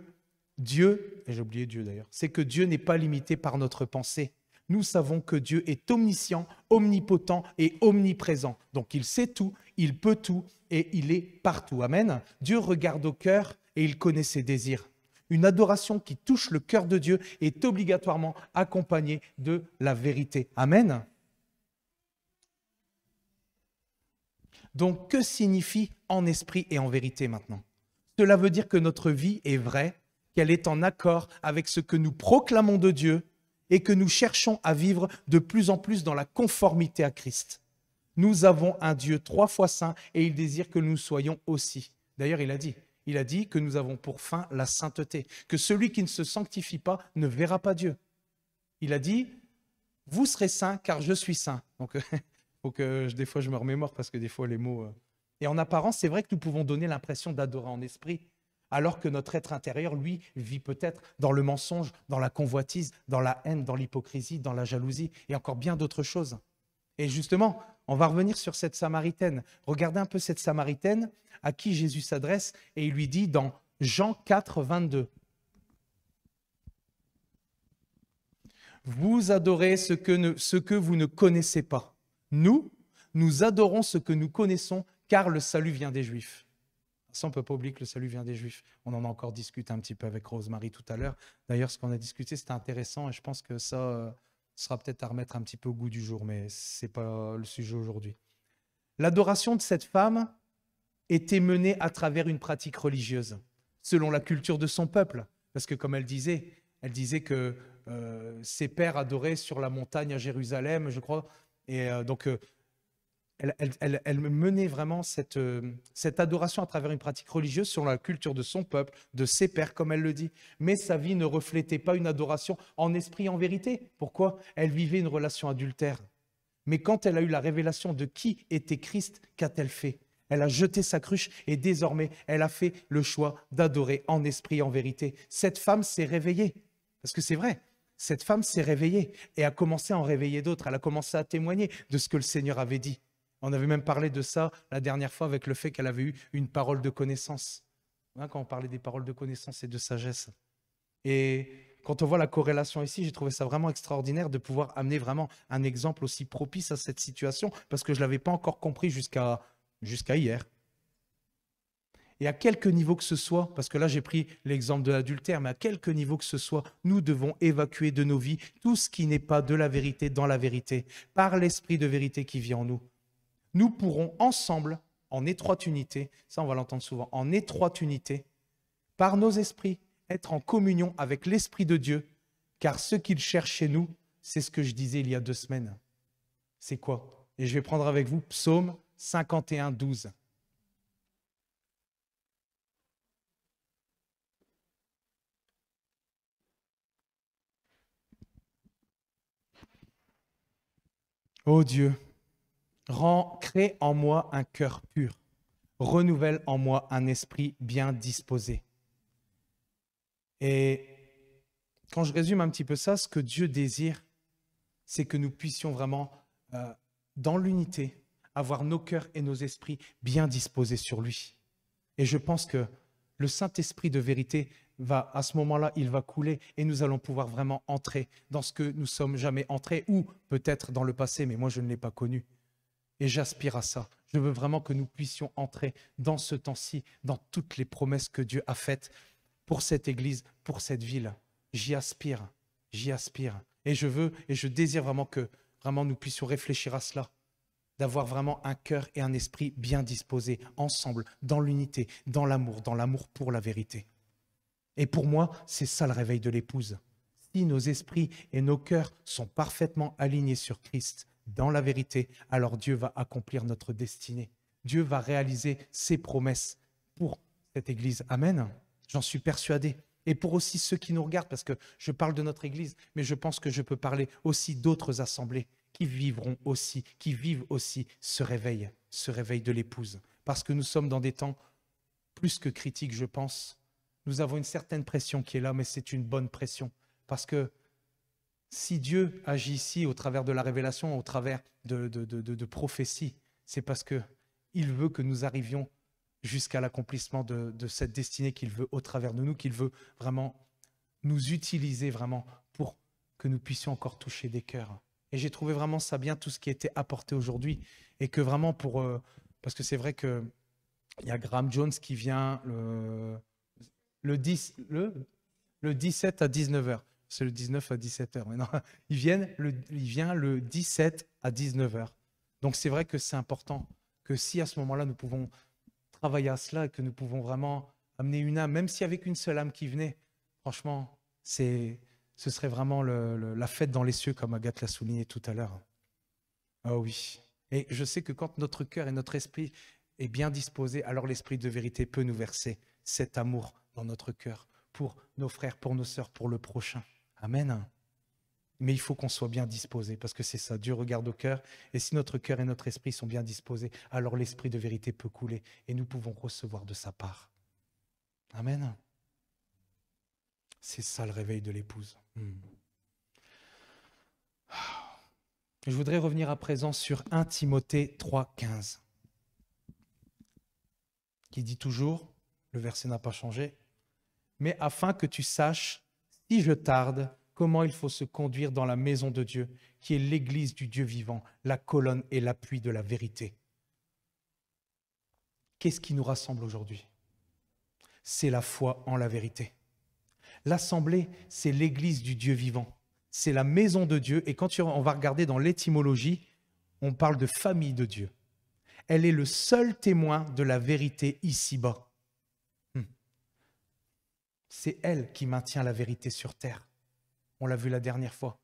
Dieu, et j'ai oublié Dieu d'ailleurs, c'est que Dieu n'est pas limité par notre pensée. Nous savons que Dieu est omniscient, omnipotent et omniprésent. Donc il sait tout, il peut tout et il est partout. Amen. Dieu regarde au cœur et il connaît ses désirs. Une adoration qui touche le cœur de Dieu est obligatoirement accompagnée de la vérité. Amen. Donc, que signifie en esprit et en vérité maintenant? Cela veut dire que notre vie est vraie, qu'elle est en accord avec ce que nous proclamons de Dieu et que nous cherchons à vivre de plus en plus dans la conformité à Christ. Nous avons un Dieu 3 fois saint et il désire que nous soyons aussi. D'ailleurs, il a dit que nous avons pour fin la sainteté, que celui qui ne se sanctifie pas ne verra pas Dieu. Il a dit, vous serez saints car je suis saint. Donc, faut que des fois je me remémore parce que des fois les mots... Et en apparence, c'est vrai que nous pouvons donner l'impression d'adorer en esprit, alors que notre être intérieur, lui, vit peut-être dans le mensonge, dans la convoitise, dans la haine, dans l'hypocrisie, dans la jalousie et encore bien d'autres choses. Et justement, on va revenir sur cette Samaritaine. Regardez un peu cette Samaritaine à qui Jésus s'adresse et il lui dit dans Jean 4, 22. Vous adorez ce que vous ne connaissez pas. Nous adorons ce que nous connaissons car le salut vient des Juifs. Ça, on ne peut pas oublier que le salut vient des Juifs. On en a encore discuté un petit peu avec Rosemary tout à l'heure. D'ailleurs, ce qu'on a discuté, c'était intéressant et je pense que ça sera peut-être à remettre un petit peu au goût du jour, mais ce n'est pas le sujet aujourd'hui. L'adoration de cette femme était menée à travers une pratique religieuse, selon la culture de son peuple. Parce que comme elle disait que ses pères adoraient sur la montagne à Jérusalem, je crois. Et donc, elle menait vraiment cette adoration à travers une pratique religieuse sur la culture de son peuple, de ses pères, comme elle le dit. Mais sa vie ne reflétait pas une adoration en esprit et en vérité. Pourquoi? Elle vivait une relation adultère. Mais quand elle a eu la révélation de qui était Christ, qu'a-t-elle fait? Elle a jeté sa cruche et désormais, elle a fait le choix d'adorer en esprit et en vérité. Cette femme s'est réveillée. Parce que c'est vrai, cette femme s'est réveillée et a commencé à en réveiller d'autres. Elle a commencé à témoigner de ce que le Seigneur avait dit. On avait même parlé de ça la dernière fois avec le fait qu'elle avait eu une parole de connaissance. Quand on parlait des paroles de connaissance et de sagesse. Et quand on voit la corrélation ici, j'ai trouvé ça vraiment extraordinaire de pouvoir amener vraiment un exemple aussi propice à cette situation parce que je ne l'avais pas encore compris jusqu'à hier. Et à quelque niveau que ce soit, parce que là j'ai pris l'exemple de l'adultère, mais à quelque niveau que ce soit, nous devons évacuer de nos vies tout ce qui n'est pas de la vérité dans la vérité, par l'esprit de vérité qui vit en nous. Nous pourrons ensemble, en étroite unité, ça on va l'entendre souvent, en étroite unité, par nos esprits, être en communion avec l'Esprit de Dieu, car ce qu'il cherche chez nous, c'est ce que je disais il y a 2 semaines. C'est quoi? Et je vais prendre avec vous Psaume 51, 12. Ô Dieu, crée en moi un cœur pur, renouvelle en moi un esprit bien disposé. Et quand je résume un petit peu ça, ce que Dieu désire, c'est que nous puissions vraiment, dans l'unité, avoir nos cœurs et nos esprits bien disposés sur lui. Et je pense que le Saint-Esprit de vérité à ce moment-là, il va couler et nous allons pouvoir vraiment entrer dans ce que nous ne sommes jamais entrés, ou peut-être dans le passé, mais moi je ne l'ai pas connu. Et j'aspire à ça. Je veux vraiment que nous puissions entrer dans ce temps-ci, dans toutes les promesses que Dieu a faites pour cette Église, pour cette ville. J'y aspire. Et je désire vraiment que nous puissions réfléchir à cela, d'avoir vraiment un cœur et un esprit bien disposés, ensemble, dans l'unité, dans l'amour pour la vérité. Et pour moi, c'est ça le réveil de l'épouse. Si nos esprits et nos cœurs sont parfaitement alignés sur Christ, dans la vérité, alors Dieu va accomplir notre destinée. Dieu va réaliser ses promesses pour cette Église. Amen. J'en suis persuadé. Et pour aussi ceux qui nous regardent, parce que je parle de notre Église, mais je pense que je peux parler aussi d'autres assemblées qui vivront aussi, qui vivent aussi ce réveil de l'épouse. Parce que nous sommes dans des temps plus que critiques, je pense. Nous avons une certaine pression qui est là, mais c'est une bonne pression. Parce que si Dieu agit ici au travers de la révélation, au travers de prophéties, c'est parce qu'il veut que nous arrivions jusqu'à l'accomplissement de cette destinée qu'il veut au travers de nous, qu'il veut vraiment nous utiliser vraiment pour que nous puissions encore toucher des cœurs. Et j'ai trouvé vraiment ça bien, tout ce qui a été apporté aujourd'hui, et que vraiment parce que c'est vrai qu'il y a Graham Jones qui vient le 17 à 19 heures. C'est le 19 à 17 heures. Mais non, il vient le 17 à 19 heures. Donc c'est vrai que c'est important que si à ce moment-là, nous pouvons travailler à cela et que nous pouvons vraiment amener une âme, même si avec une seule âme qui venait, franchement, ce serait vraiment la fête dans les cieux, comme Agathe l'a souligné tout à l'heure. Ah oui. Et je sais que quand notre cœur et notre esprit est bien disposé, alors l'esprit de vérité peut nous verser cet amour dans notre cœur pour nos frères, pour nos sœurs, pour le prochain. Amen. Mais il faut qu'on soit bien disposé, parce que c'est ça, Dieu regarde au cœur, et si notre cœur et notre esprit sont bien disposés, alors l'esprit de vérité peut couler, et nous pouvons recevoir de sa part. Amen. C'est ça le réveil de l'épouse. Je voudrais revenir à présent sur 1 Timothée 3,15, qui dit toujours, le verset n'a pas changé, mais afin que tu saches, si je tarde, comment il faut se conduire dans la maison de Dieu, qui est l'église du Dieu vivant, la colonne et l'appui de la vérité. Qu'est-ce qui nous rassemble aujourd'hui? C'est la foi en la vérité. L'assemblée, c'est l'église du Dieu vivant. C'est la maison de Dieu. Et quand on va regarder dans l'étymologie, on parle de famille de Dieu. Elle est le seul témoin de la vérité ici-bas. C'est elle qui maintient la vérité sur terre. On l'a vu la dernière fois.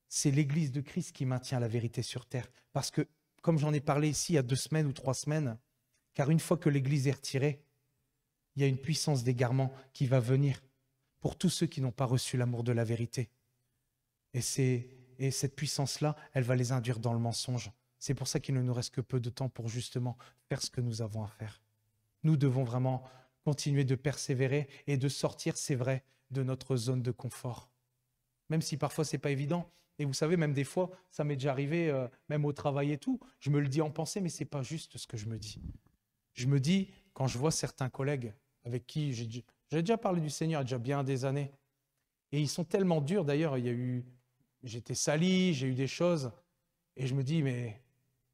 C'est l'Église de Christ qui maintient la vérité sur terre. Parce que, comme j'en ai parlé ici il y a 2 semaines ou 3 semaines, car une fois que l'Église est retirée, il y a une puissance d'égarement qui va venir pour tous ceux qui n'ont pas reçu l'amour de la vérité. Et cette puissance-là, elle va les induire dans le mensonge. C'est pour ça qu'il ne nous reste que peu de temps pour justement faire ce que nous avons à faire. Nous devons vraiment continuer de persévérer et de sortir, c'est vrai, de notre zone de confort. Même si parfois ce n'est pas évident. Et vous savez, même des fois, ça m'est déjà arrivé, même au travail et tout, je me le dis en pensée, mais ce n'est pas juste ce que je me dis. Je me dis, quand je vois certains collègues avec qui j'ai déjà parlé du Seigneur il y a déjà bien des années, et ils sont tellement durs, d'ailleurs, j'étais sali, j'ai eu des choses, et je me dis, mais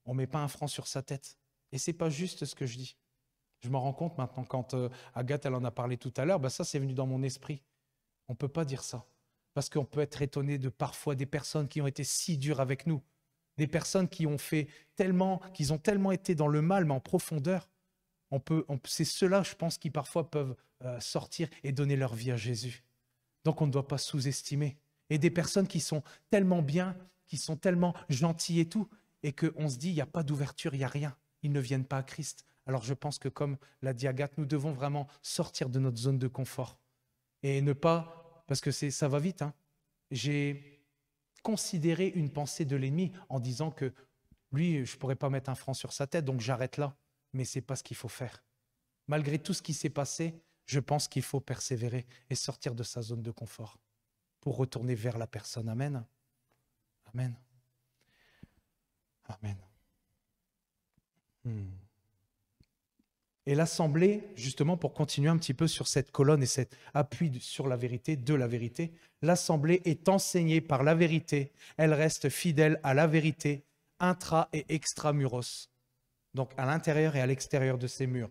on ne met pas un franc sur sa tête. Et ce n'est pas juste ce que je dis. Je m'en rends compte maintenant, quand Agathe elle en a parlé tout à l'heure, ça c'est venu dans mon esprit. On ne peut pas dire ça. Parce qu'on peut être étonné de parfois des personnes qui ont été si dures avec nous. Des personnes qui ont tellement été dans le mal, mais en profondeur. C'est ceux-là, je pense, qui parfois peuvent sortir et donner leur vie à Jésus. Donc on ne doit pas sous-estimer. Et des personnes qui sont tellement bien, qui sont tellement gentilles et tout, et qu'on se dit, il n'y a pas d'ouverture, il n'y a rien. Ils ne viennent pas à Christ. Alors je pense que comme l'a dit Agathe, nous devons vraiment sortir de notre zone de confort. Et ne pas, parce que ça va vite, j'ai considéré une pensée de l'ennemi en disant que lui, je ne pourrais pas mettre un franc sur sa tête, donc j'arrête là. Mais ce n'est pas ce qu'il faut faire. Malgré tout ce qui s'est passé, je pense qu'il faut persévérer et sortir de sa zone de confort pour retourner vers la personne. Amen. Amen. Amen. Et l'assemblée, justement, pour continuer un petit peu sur cette colonne et cet appui sur la vérité, de la vérité, l'assemblée est enseignée par la vérité. Elle reste fidèle à la vérité, intra et extramuros, donc à l'intérieur et à l'extérieur de ces murs.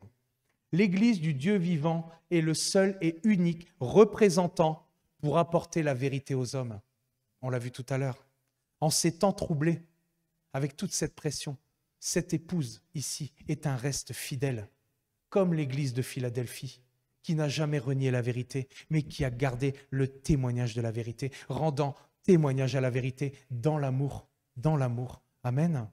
L'Église du Dieu vivant est le seul et unique représentant pour apporter la vérité aux hommes. On l'a vu tout à l'heure. En ces temps troublés, avec toute cette pression, cette épouse ici est un reste fidèle, comme l'Église de Philadelphie, qui n'a jamais renié la vérité, mais qui a gardé le témoignage de la vérité, rendant témoignage à la vérité dans l'amour, dans l'amour. Amen.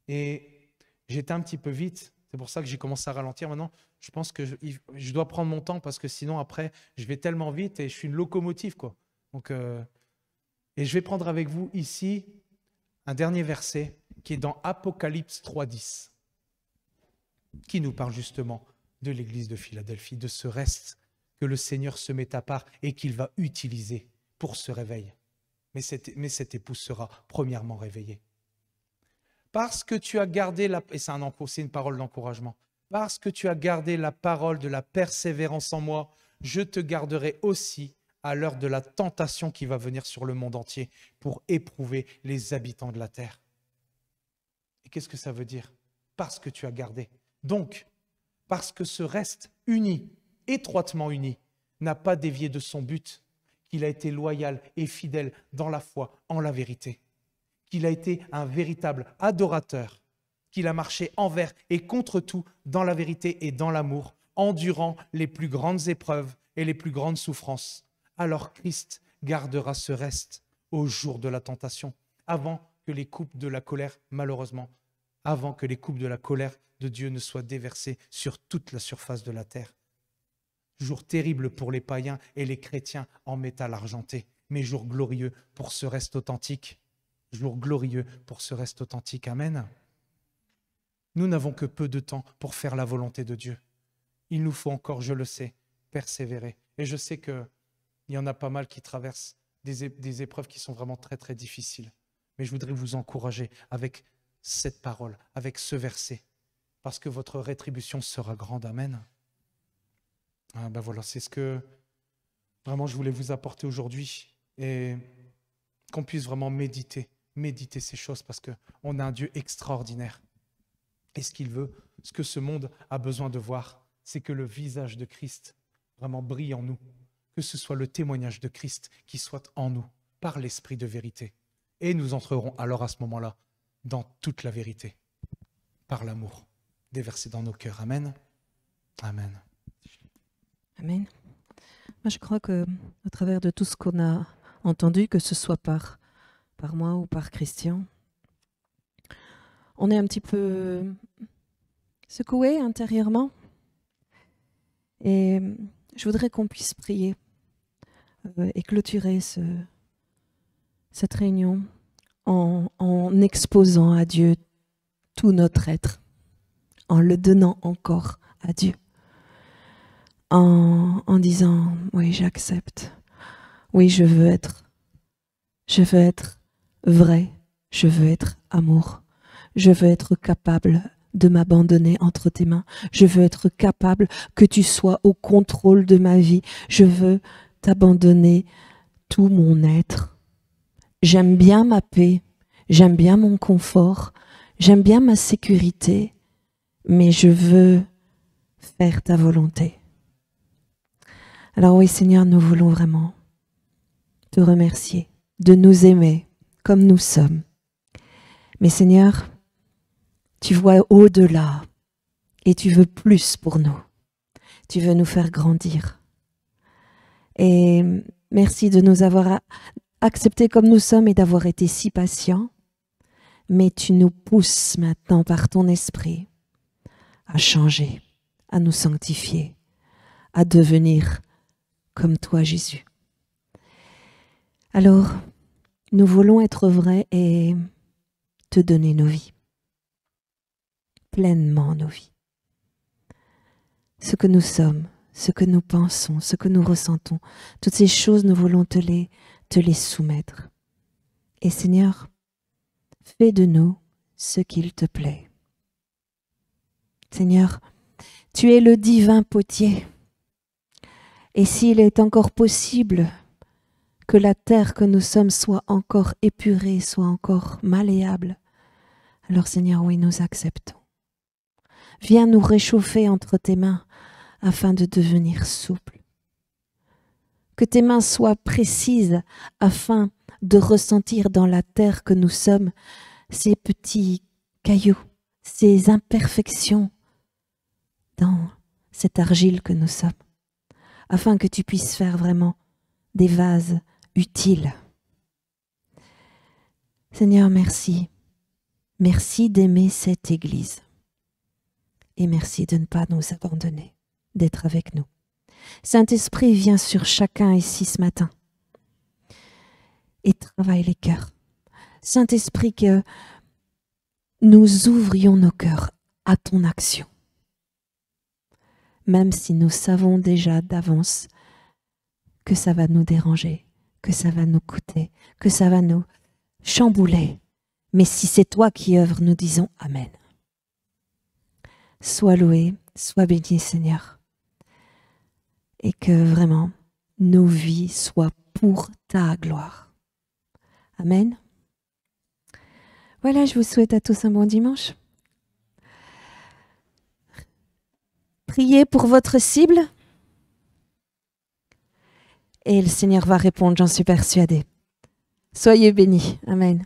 Et j'étais un petit peu vite, c'est pour ça que j'ai commencé à ralentir maintenant. Je pense que je dois prendre mon temps parce que sinon après, je vais tellement vite et je suis une locomotive, quoi. Donc, et je vais prendre avec vous ici un dernier verset qui est dans Apocalypse 3:10, qui nous parle justement de l'église de Philadelphie, de ce reste que le Seigneur se met à part et qu'il va utiliser pour ce réveil. Mais cette épouse sera premièrement réveillée. Parce que tu as gardé et c'est une parole d'encouragement, parce que tu as gardé la parole de la persévérance en moi, je te garderai aussi à l'heure de la tentation qui va venir sur le monde entier pour éprouver les habitants de la terre. Et qu'est-ce que ça veut dire? Parce que tu as gardé. Donc, parce que ce reste uni, étroitement uni, n'a pas dévié de son but, qu'il a été loyal et fidèle dans la foi, en la vérité, qu'il a été un véritable adorateur, qu'il a marché envers et contre tout dans la vérité et dans l'amour, endurant les plus grandes épreuves et les plus grandes souffrances. Alors Christ gardera ce reste au jour de la tentation, avant que les coupes de la colère, malheureusement, avant que les coupes de la colère de Dieu ne soient déversées sur toute la surface de la terre. Jour terrible pour les païens et les chrétiens en métal argenté, mais jour glorieux pour ce reste authentique. Jour glorieux pour ce reste authentique. Amen. Nous n'avons que peu de temps pour faire la volonté de Dieu. Il nous faut encore, je le sais, persévérer. Et je sais qu'il y en a pas mal qui traversent des épreuves qui sont vraiment très très difficiles. Mais je voudrais vous encourager avec cette parole, avec ce verset, parce que votre rétribution sera grande. Amen. Ah ben voilà, c'est ce que vraiment je voulais vous apporter aujourd'hui et qu'on puisse vraiment méditer ces choses parce qu'on a un Dieu extraordinaire. Et ce qu'il veut, ce que ce monde a besoin de voir, c'est que le visage de Christ vraiment brille en nous, que ce soit le témoignage de Christ qui soit en nous par l'esprit de vérité. Et nous entrerons alors à ce moment-là dans toute la vérité, par l'amour déversé dans nos cœurs. Amen. Amen. Amen. Moi, je crois que à travers de tout ce qu'on a entendu, que ce soit par moi ou par Christian, on est un petit peu secoué intérieurement. Et je voudrais qu'on puisse prier et clôturer cette réunion en exposant à Dieu tout notre être, en le donnant encore à Dieu. En disant, oui, j'accepte. Oui, je veux être vrai. Je veux être amour. Je veux être capable de m'abandonner entre tes mains. Je veux être capable que tu sois au contrôle de ma vie. Je veux t'abandonner tout mon être. J'aime bien ma paix. J'aime bien mon confort. J'aime bien ma sécurité. Mais je veux faire ta volonté. Alors oui, Seigneur, nous voulons vraiment te remercier de nous aimer comme nous sommes. Mais Seigneur, tu vois au-delà et tu veux plus pour nous. Tu veux nous faire grandir. Et merci de nous avoir acceptés comme nous sommes et d'avoir été si patients. Mais tu nous pousses maintenant par ton esprit à changer, à nous sanctifier, à devenir comme toi, Jésus. Alors, nous voulons être vrais et te donner nos vies, pleinement nos vies. Ce que nous sommes, ce que nous pensons, ce que nous ressentons, toutes ces choses, nous voulons te les soumettre. Et Seigneur, fais de nous ce qu'il te plaît. Seigneur, tu es le divin potier. Et s'il est encore possible que la terre que nous sommes soit encore épurée, soit encore malléable, alors Seigneur, oui, nous acceptons. Viens nous réchauffer entre tes mains afin de devenir souple. Que tes mains soient précises afin de ressentir dans la terre que nous sommes ces petits cailloux, ces imperfections dans cette argile que nous sommes, afin que tu puisses faire vraiment des vases utiles. Seigneur, merci. Merci d'aimer cette Église. Et merci de ne pas nous abandonner, d'être avec nous. Saint-Esprit, viens sur chacun ici ce matin et travaille les cœurs. Saint-Esprit, que nous ouvrions nos cœurs à ton action, même si nous savons déjà d'avance que ça va nous déranger, que ça va nous coûter, que ça va nous chambouler. Mais si c'est toi qui œuvres, nous disons Amen. Sois loué, sois béni, Seigneur. Et que vraiment, nos vies soient pour ta gloire. Amen. Voilà, je vous souhaite à tous un bon dimanche. Priez pour votre cible. Et le Seigneur va répondre, j'en suis persuadée. Soyez bénis. Amen.